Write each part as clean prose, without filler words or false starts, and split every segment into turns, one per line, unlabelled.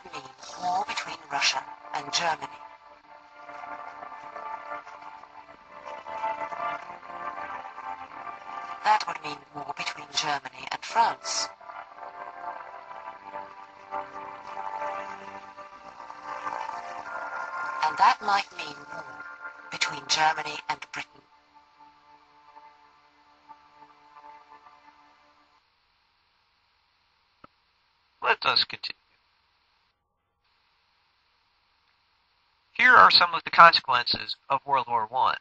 would mean war between Russia and Germany. That would mean war between Germany and France. And that might mean war between Germany and Britain.
Let us continue. Here are some of the consequences of World War I.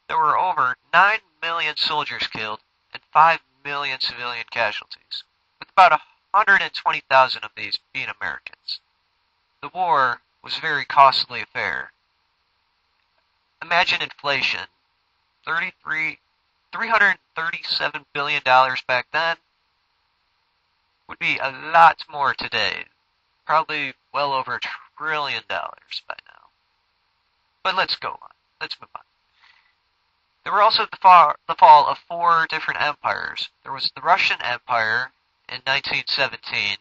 There were over 9 million soldiers killed and 5 million civilian casualties, with about 120,000 of these being Americans. The war was a very costly affair. Imagine inflation. $337 billion back then would be a lot more today. Probably well over $1 trillion by now. But let's go on. Let's move on. There were also the fall of 4 different empires. There was the Russian Empire in 1917,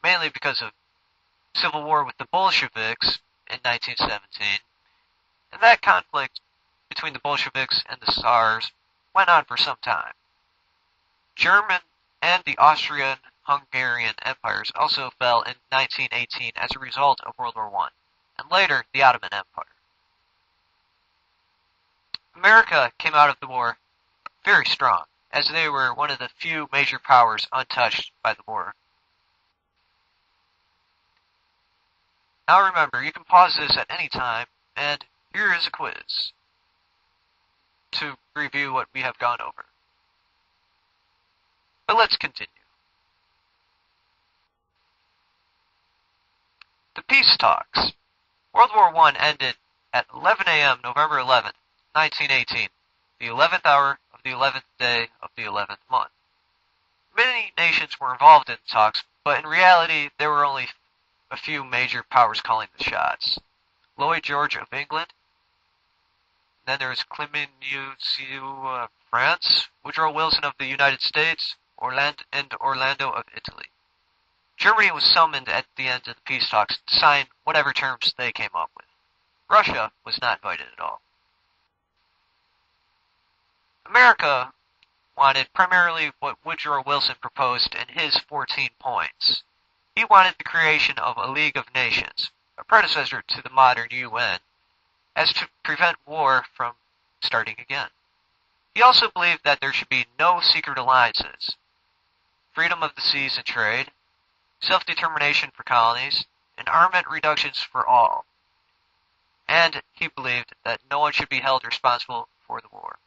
mainly because of civil war with the Bolsheviks in 1917. And that conflict between the Bolsheviks and the Tsars went on for some time. German and the Austrian-Hungarian empires also fell in 1918 as a result of World War I, and later the Ottoman Empire. America came out of the war very strong, as they were one of the few major powers untouched by the war. Now remember, you can pause this at any time, and here is a quiz to review what we have gone over. But let's continue. The peace talks. World War I ended at 11 a.m. November 11th, 1918, the 11th hour of the 11th day of the 11th month. Many nations were involved in the talks, but in reality, there were only a few major powers calling the shots. Lloyd George of England, then there was Clement of France, Woodrow Wilson of the United States, and Orlando of Italy. Germany was summoned at the end of the peace talks to sign whatever terms they came up with. Russia was not invited at all. America wanted primarily what Woodrow Wilson proposed in his 14 points. He wanted the creation of a League of Nations, a predecessor to the modern UN, as to prevent war from starting again. He also believed that there should be no secret alliances, freedom of the seas and trade, self-determination for colonies, and armament reductions for all. And he believed that no one should be held responsible for the war.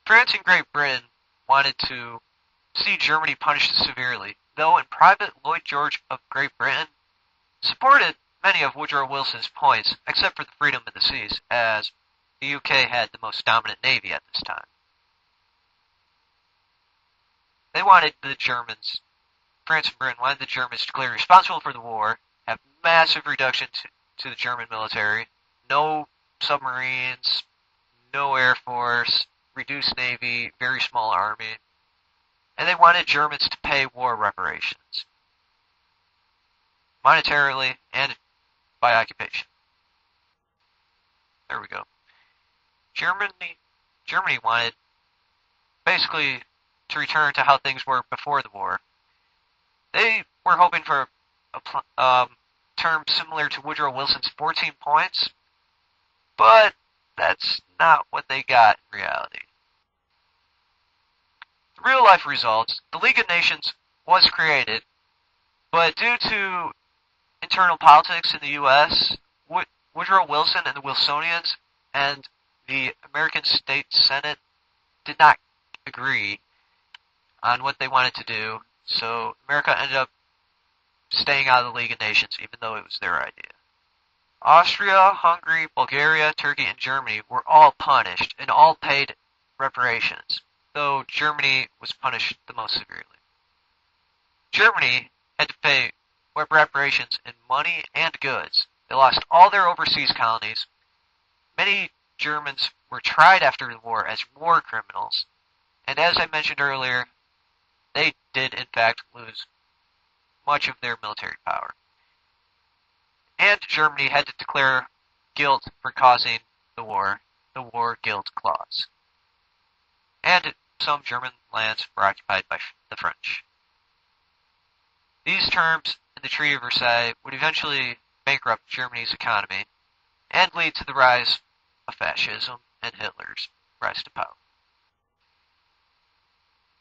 France and Great Britain wanted to see Germany punished severely, though in private Lloyd George of Great Britain supported many of Woodrow Wilson's points, except for the freedom of the seas, as the UK had the most dominant navy at this time. They wanted the Germans, France and Britain wanted the Germans to declare responsible for the war, have massive reduction to the German military, no submarines, no air force, reduced navy, very small army, and they wanted Germans to pay war reparations, monetarily and by occupation. There we go. Germany wanted basically to return to how things were before the war. They were hoping for a term similar to Woodrow Wilson's 14 points, but that's not what they got in reality. The real-life results, the League of Nations was created, but due to internal politics in the U.S., Woodrow Wilson and the Wilsonians and the American State Senate did not agree on what they wanted to do, so America ended up staying out of the League of Nations, even though it was their idea. Austria, Hungary, Bulgaria, Turkey, and Germany were all punished and all paid reparations, though Germany was punished the most severely. Germany had to pay reparations in money and goods. They lost all their overseas colonies. Many Germans were tried after the war as war criminals, and as I mentioned earlier, they did in fact lose much of their military power. And Germany had to declare guilt for causing the war guilt clause. And some German lands were occupied by the French. These terms in the Treaty of Versailles would eventually bankrupt Germany's economy and lead to the rise of fascism and Hitler's rise to power.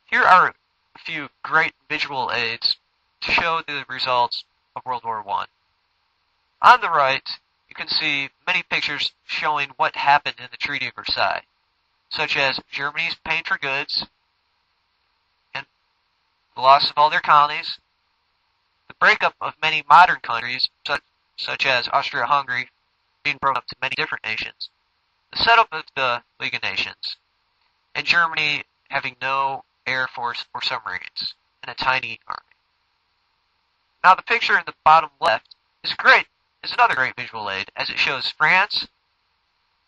Here are a few great visual aids to show the results of World War I. On the right, you can see many pictures showing what happened in the Treaty of Versailles, such as Germany's paying for goods, and the loss of all their colonies, the breakup of many modern countries, such as Austria-Hungary, being broken up to many different nations, the setup of the League of Nations, and Germany having no air force or submarines, and a tiny army. Now the picture in the bottom left is another great visual aid, as it shows France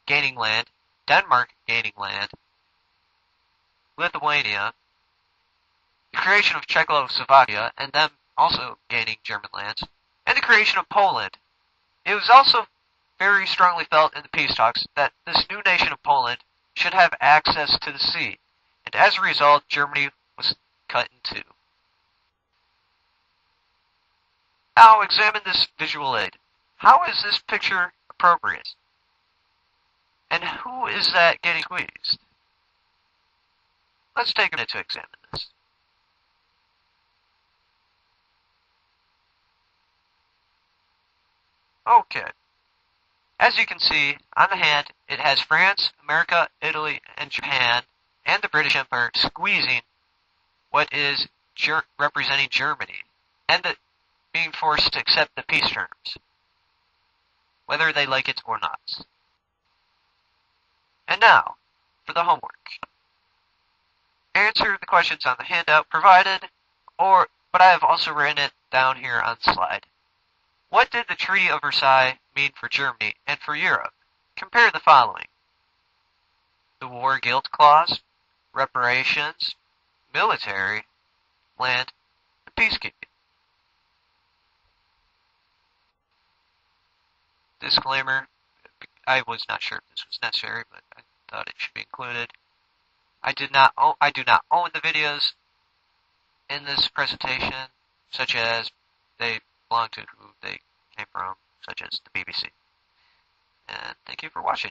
gaining land, Denmark gaining land, Lithuania, the creation of Czechoslovakia, and them also gaining German lands, and the creation of Poland. It was also very strongly felt in the peace talks that this new nation of Poland should have access to the sea, and as a result, Germany was cut in two. Now examine this visual aid. How is this picture appropriate? And who is that getting squeezed? Let's take a minute to examine this. Okay. As you can see, on the hand, it has France, America, Italy, and Japan, and the British Empire squeezing what is representing Germany, and being forced to accept the peace terms, whether they like it or not. And now, for the homework. Answer the questions on the handout provided, but I have also written it down here on the slide. What did the Treaty of Versailles mean for Germany and for Europe? Compare the following: the War Guilt Clause, reparations, military, land, and peacekeeping. Disclaimer, I was not sure if this was necessary, but I thought it should be included. I do not own the videos in this presentation, such as they belong to who they came from, such as the BBC. And thank you for watching.